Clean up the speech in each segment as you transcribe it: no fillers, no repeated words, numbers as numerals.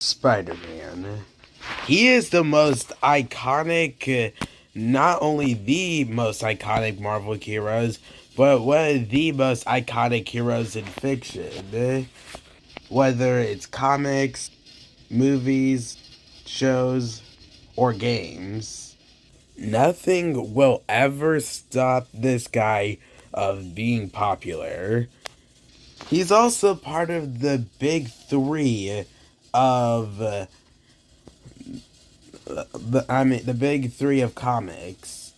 Spider-Man. He is the most iconic, not only the most iconic Marvel heroes, but one of the most iconic heroes in fiction. Whether it's comics, movies, shows, or games. Nothing will ever stop this guy of being popular. He's also part of the big three of the big three of comics,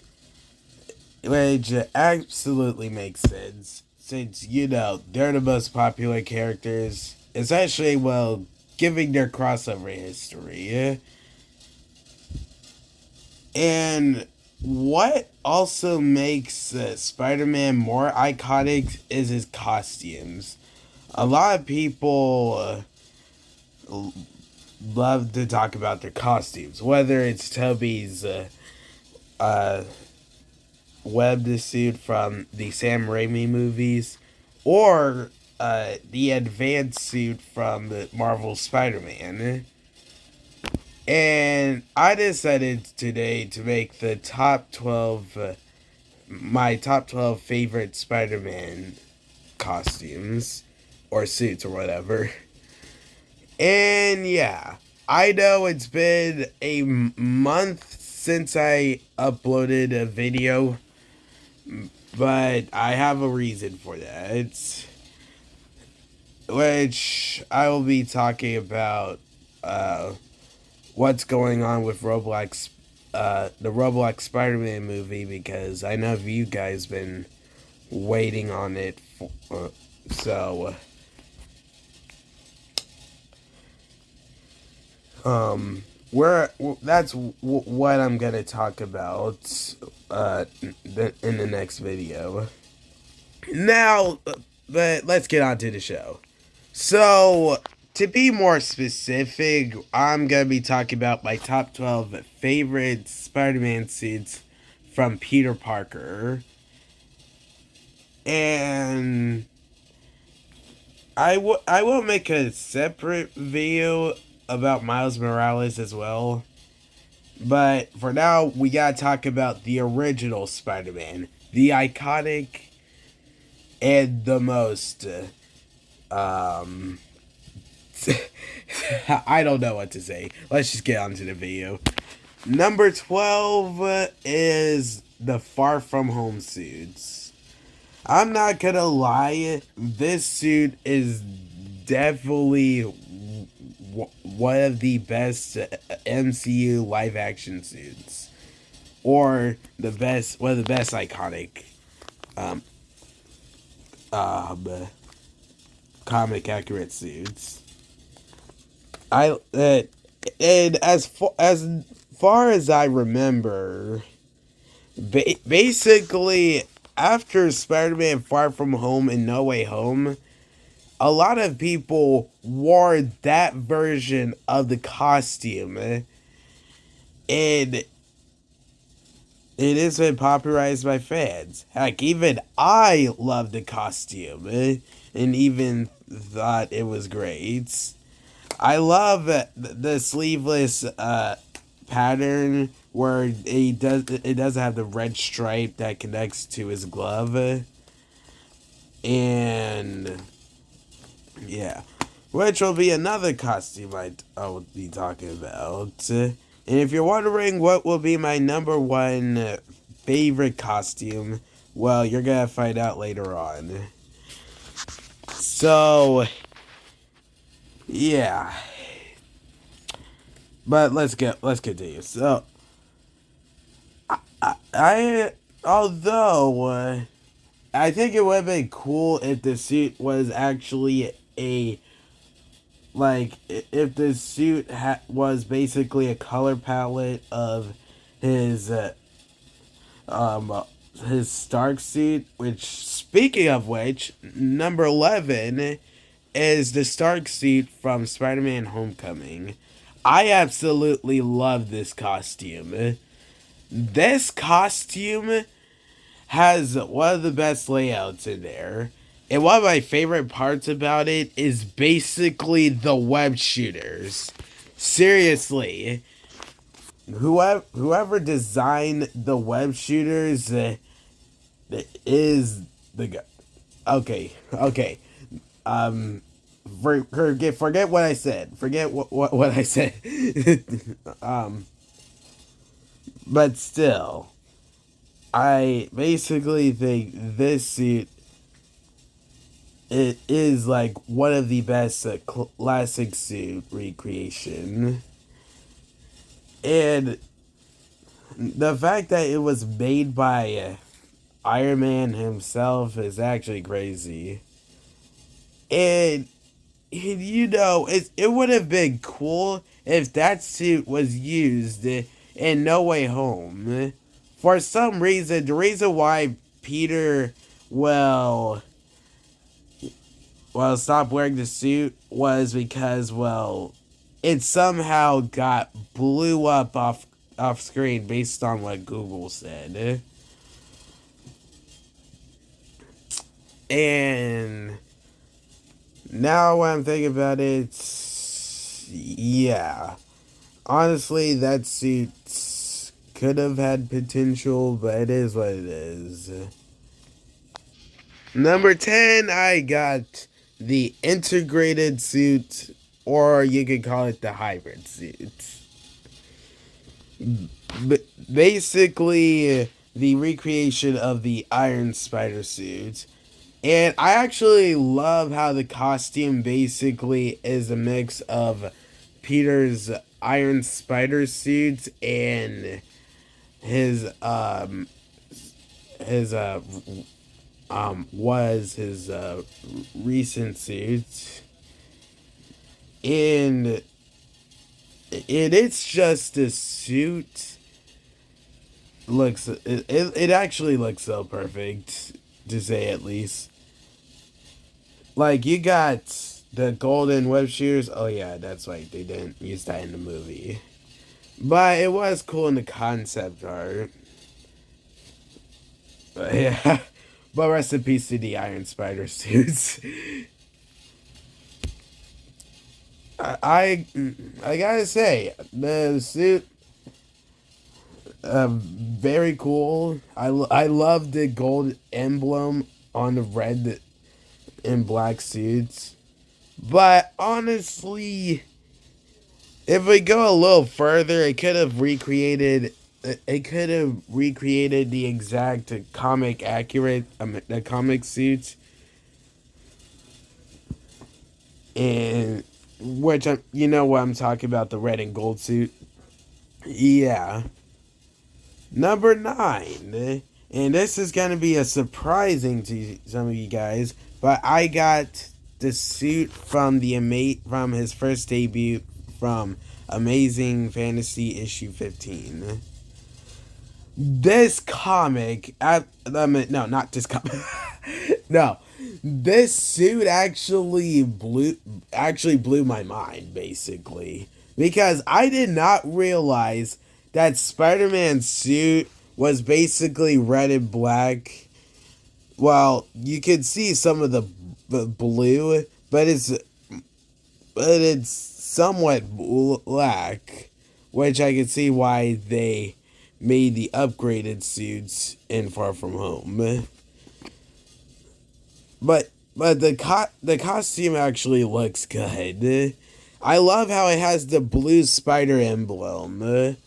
which absolutely makes sense since they're the most popular characters, especially giving their crossover history. And what also makes Spider-Man more iconic is his costumes. A lot of people love to talk about their costumes, whether it's Toby's uh, webbed suit from the Sam Raimi movies, or the advanced suit from the Marvel Spider-Man. And I decided today to make the top 12, my top 12 favorite Spider-Man costumes, or suits, or whatever. And yeah, I know it's been a month since I uploaded a video, but I have a reason for that, which I will be talking about what's going on with Roblox, the Roblox Spider-Man movie, because I know you guys been waiting on it, so where that's what I'm gonna talk about in the next video. Now, but let's get on to the show. So, to be more specific, I'm gonna be talking about my top 12 favorite Spider-Man suits from Peter Parker, and I will make a separate video about Miles Morales as well. But for now, we gotta talk about the original Spider-Man, the iconic and the most. Um, I don't know what to say. Let's just get on to the video. Number 12 is the Far From Home suits. I'm not gonna lie, this suit is definitely one of the best MCU live action suits, or one of the best iconic um, um, comic accurate suits. I and as far as I remember, basically after Spider-Man Far From Home and No Way Home, a lot of people wore that version of the costume, and it has been popularized by fans. Heck, even I love the costume, and even thought it was great. I love the sleeveless pattern where it does have the red stripe that connects to his glove, and yeah, which will be another costume I will be talking about. And if you're wondering what will be my number one favorite costume, well, you're gonna find out later on. So, yeah. But let's continue. So, I although I think it would have been cool if the suit was actually a if the suit was basically a color palette of his his Stark suit. Which, speaking of which, number 11 is the Stark suit from Spider-Man: Homecoming. I absolutely love this costume. This costume has one of the best layouts in there. And one of my favorite parts about it is basically the web shooters. Seriously, whoever designed the web shooters is the guy. Okay, okay. Um, forget what I said. Forget what I said. um, but still, I basically think this suit it is like one of the best classic suit recreation, and the fact that it was made by Iron Man himself is actually crazy. And it would have been cool if that suit was used in No Way Home. For some reason, the reason why Peter, well, stopped wearing the suit was because, well, it somehow got blew up off screen based on what Google said. And now when I'm thinking about it, yeah. Honestly, that suit could have had potential, but it is what it is. Number 10, I got the integrated suit, or you could call it the hybrid suit. But basically, the recreation of the Iron Spider suit. And I actually love how the costume basically is a mix of Peter's Iron Spider suit and his his was his recent suit, and it's just a suit it actually looks so perfect, to say at least. Like, you got the golden web shooters. Oh yeah, that's right, they didn't use that in the movie, but it was cool in the concept art. But yeah. But rest in peace to the Iron Spider suits. I, I gotta say, the suit, very cool. I love the gold emblem on the red and black suits. But honestly, if we go a little further, it could have recreated. It could have recreated the exact comic accurate the comic suits, and which you know what I'm talking about, the red and gold suit. Yeah. Number 9, and this is gonna be a surprising to some of you guys, but I got the suit from from his first debut from Amazing Fantasy issue 15. This comic, no, not this comic. No, this suit actually blew my mind, basically, because I did not realize that Spider-Man's suit was basically red and black. Well, you could see some of the blue, but it's somewhat black, which I could see why they made the upgraded suits in Far From Home. But the costume actually looks good. I love how it has the blue spider emblem.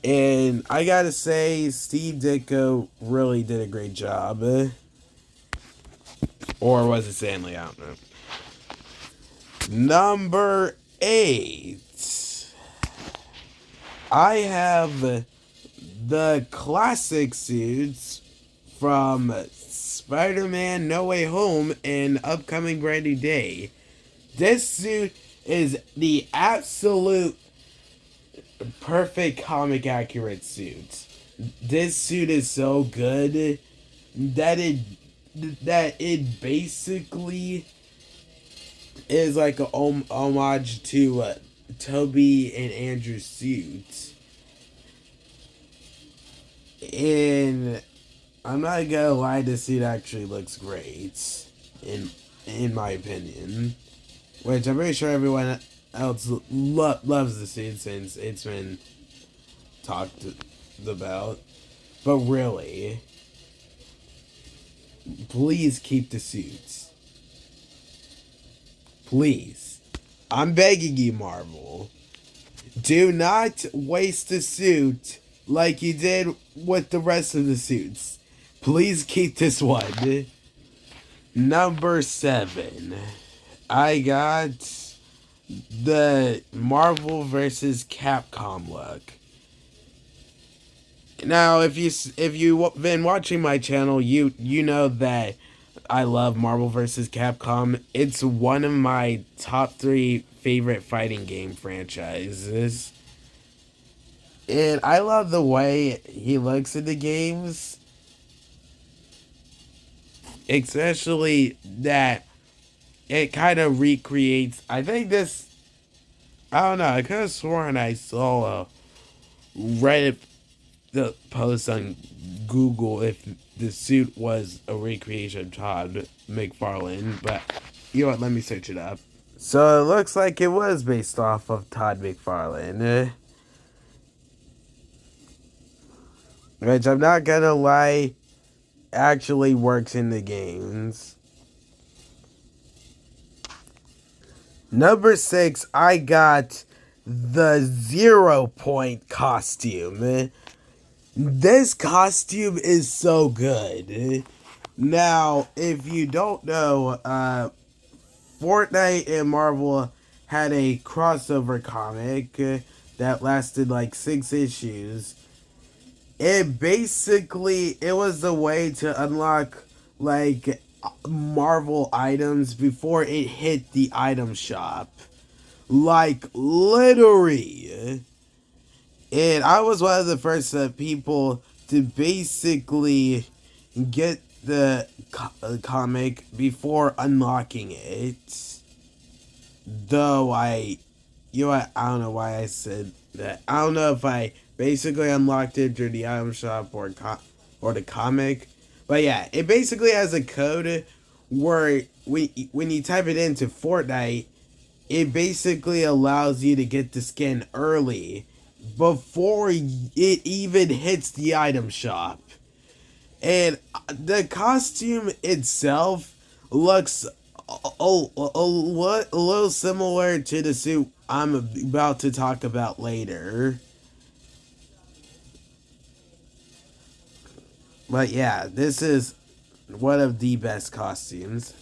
And I gotta say, Steve Ditko really did a great job. Or was it Stanley? I don't know. Number 8. I have the classic suits from Spider-Man No Way Home and upcoming Brand New Day. This suit is the absolute perfect comic accurate suit. This suit is so good that it basically is like a homage to Toby and Andrew's suits. And I'm not gonna lie, this suit actually looks great, in my opinion. Which I'm pretty sure everyone else loves the suit since it's been talked about. But really, please keep the suits. Please. I'm begging you, Marvel. Do not waste the suit like you did with the rest of the suits. Please keep this one. Number 7. I got the Marvel vs. Capcom look. Now, if you've been watching my channel, you know that I love Marvel vs. Capcom. It's one of my top 3 favorite fighting game franchises. And I love the way he looks in the games. Especially that it kind of recreates. I think this. I don't know. I could have sworn I saw a Reddit post on Google if the suit was a recreation of Todd McFarlane. But you know what? Let me search it up. So it looks like it was based off of Todd McFarlane. Which I'm not gonna lie, actually works in the games. Number 6, I got the 0 Point costume. This costume is so good. Now, if you don't know, Fortnite and Marvel had a crossover comic that lasted like 6 issues. It was a way to unlock like Marvel items before it hit the item shop. Like literally. And I was one of the first people to basically get the comic before unlocking it. Though you know what, I don't know why I said that. I don't know if I basically unlocked it through the item shop or the comic. But yeah, it basically has a code where when you type it into Fortnite, it basically allows you to get the skin early before it even hits the item shop. And the costume itself looks a little similar to the suit I'm about to talk about later. But yeah, this is one of the best costumes.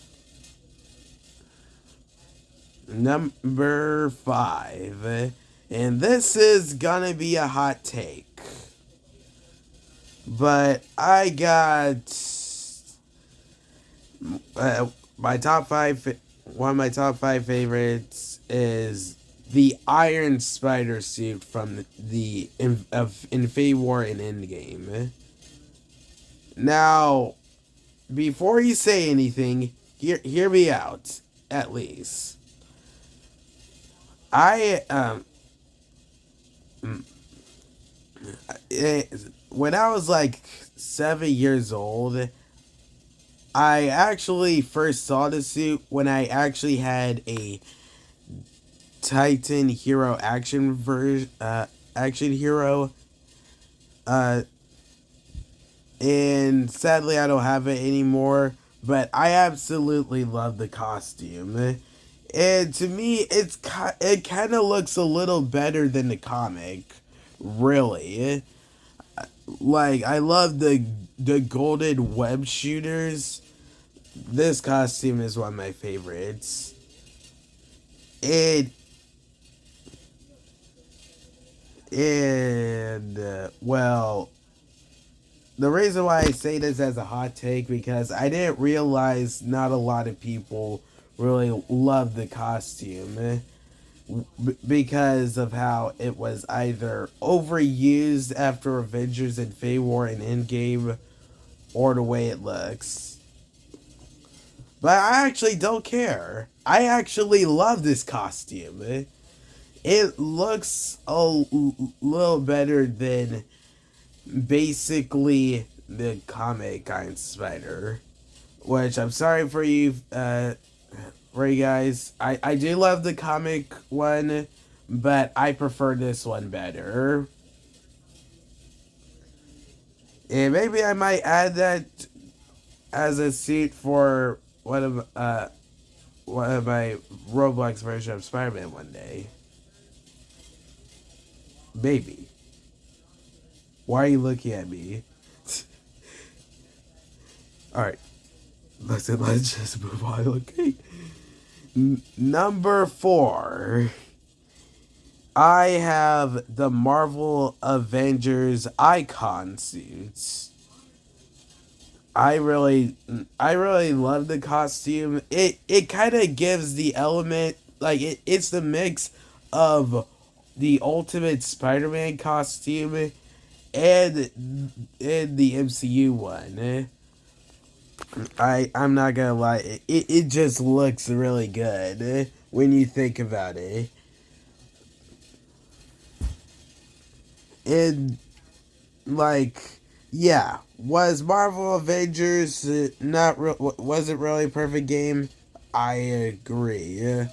Number 5. And this is gonna be a hot take. But I got my top 5. One of my top 5 favorites is the Iron Spider suit from the Infinity War and Endgame. Now, before you say anything, hear me out, at least. I when I was like 7 years old, I actually first saw the suit when I actually had a Titan Hero action hero, and sadly I don't have it anymore. But I absolutely love the costume, and to me, it kind of looks a little better than the comic, really. Like I love the golden web shooters. This costume is one of my favorites. It and well, the reason why I say this as a hot take because I didn't realize not a lot of people really love the costume because of how it was either overused after Avengers Infinity War and Endgame or the way it looks. But I actually don't care. I actually love this costume. It looks a little better than basically the comic Iron Spider. Which I'm sorry for you for you guys. I do love the comic one, but I prefer this one better. And maybe I might add that as a suit for one of my Roblox version of Spider-Man one day. Maybe. Why are you looking at me? Alright. Let's just move on, okay? Number 4. I have the Marvel Avengers icon suits. I really love the costume. It kind of gives the element like it's the mix of the Ultimate Spider-Man costume and the MCU one. I'm not gonna lie, it just looks really good when you think about it. And like, yeah, was Marvel Avengers wasn't really a perfect game? I agree,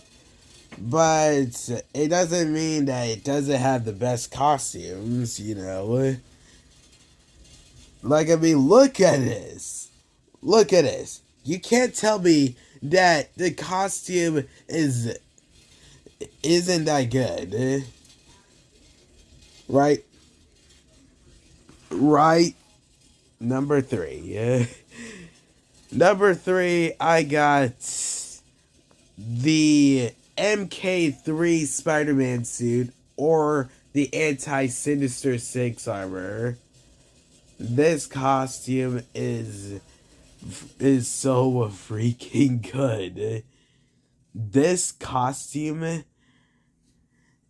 but it doesn't mean that it doesn't have the best costumes. Like, I mean, look at this. Look at this. You can't tell me that the costume isn't that good, right? Right. Number 3. Number 3, I got the MK3 Spider-Man suit or the anti-Sinister Six armor. This costume is so freaking good. This costume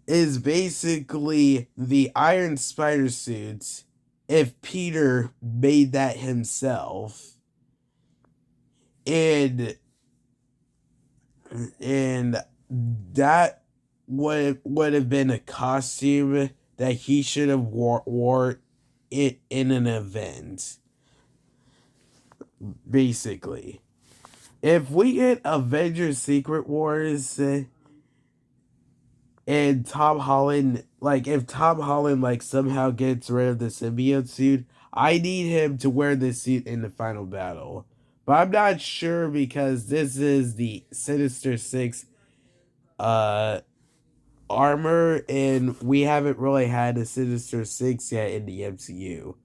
is basically the Iron Spider suit if Peter made that himself. And that would have been a costume that he should have wore it in an event, basically. If we get Avengers Secret Wars and Tom Holland, like if Tom Holland like somehow gets rid of the symbiote suit, I need him to wear this suit in the final battle. But I'm not sure because this is the Sinister Six uh armor, and we haven't really had a Sinister Six yet in the MCU.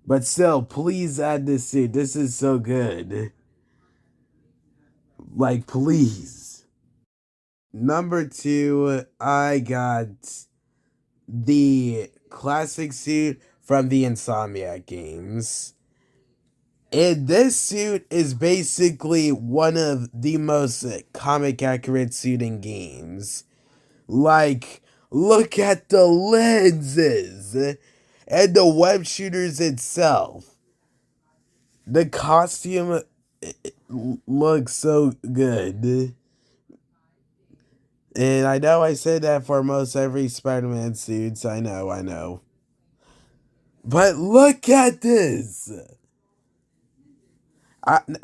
But still, please add this suit. This is so good. Like, please. Number 2, I got the classic suit from the Insomniac games. And this suit is basically one of the most comic accurate suit in games. Like, look at the lenses and the web shooters itself. The costume looks so good. And I know I said that for most every Spider-Man suits. I know. But look at this.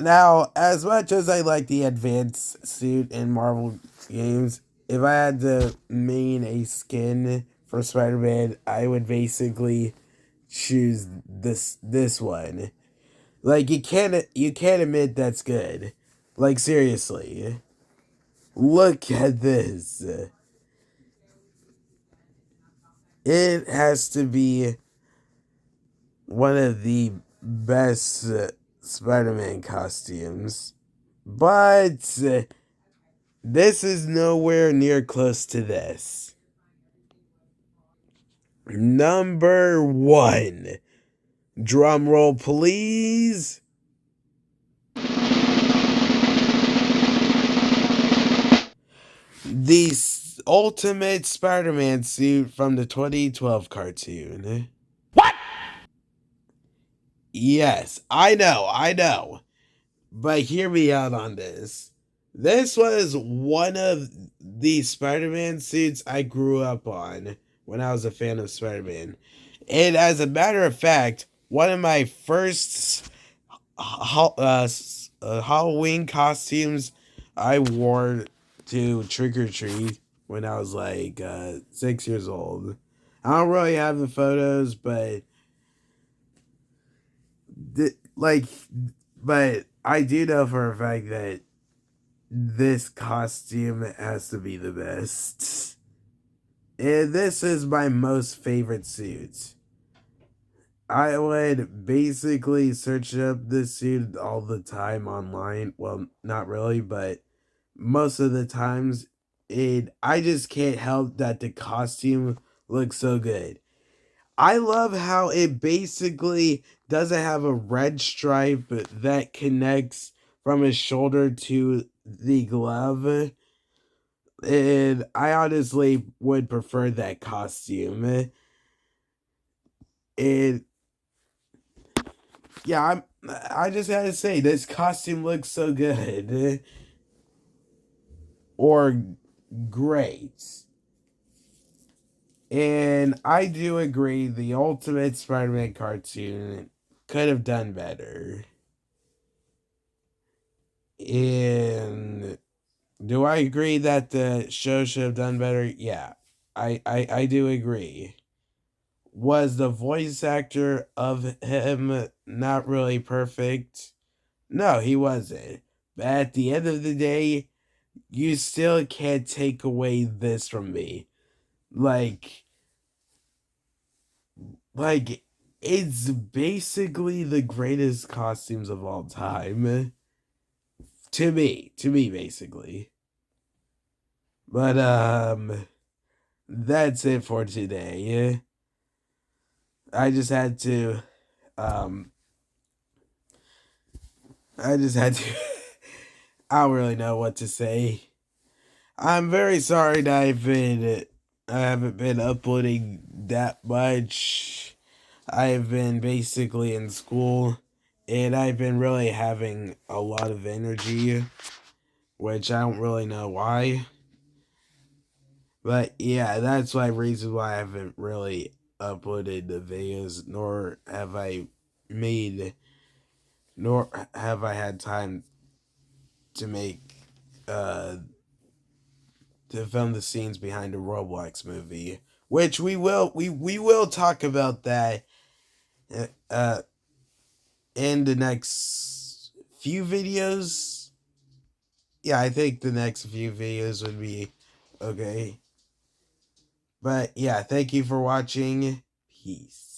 Now, as much as I like the advanced suit in Marvel games, if I had to main a skin for Spider-Man, I would basically choose this one. Like you can't admit that's good. Like seriously. Look at this. It has to be one of the best Spider-Man costumes. But this is nowhere near close to this. Number 1. Drum roll, please. The Ultimate Spider-Man suit from the 2012 cartoon. What? Yes, I know. But hear me out on this. This was one of the Spider-Man suits I grew up on when I was a fan of Spider-Man. And as a matter of fact, one of my first Halloween costumes I wore to trick or treat when I was like 6 years old. I don't really have the photos, but like, but I do know for a fact that this costume has to be the best. And this is my most favorite suit. I would basically search up this suit all the time online. Well, not really, but most of the times I just can't help that the costume looks so good. I love how it basically doesn't have a red stripe that connects from his shoulder to the glove. And I honestly would prefer that costume. And yeah, I just gotta say this costume looks so good. Or great. And I do agree the Ultimate Spider-Man cartoon could have done better. And do I agree that the show should have done better? Yeah, I do agree. Was the voice actor of him not really perfect? No, he wasn't. But at the end of the day, you still can't take away this from me. Like, like it's basically the greatest costumes of all time. To me, basically. But that's it for today. I just had to um I just had to I don't really know what to say. I'm very sorry that I haven't been uploading that much. I've been basically in school and I've been really having a lot of energy, which I don't really know why. But yeah, that's my reason why I haven't really uploaded the videos, made, nor have I had time to make, uh, to film the scenes behind the Roblox movie, which we will talk about that, uh, in the next few videos. Yeah, I think the next few videos would be okay. But yeah, thank you for watching. Peace.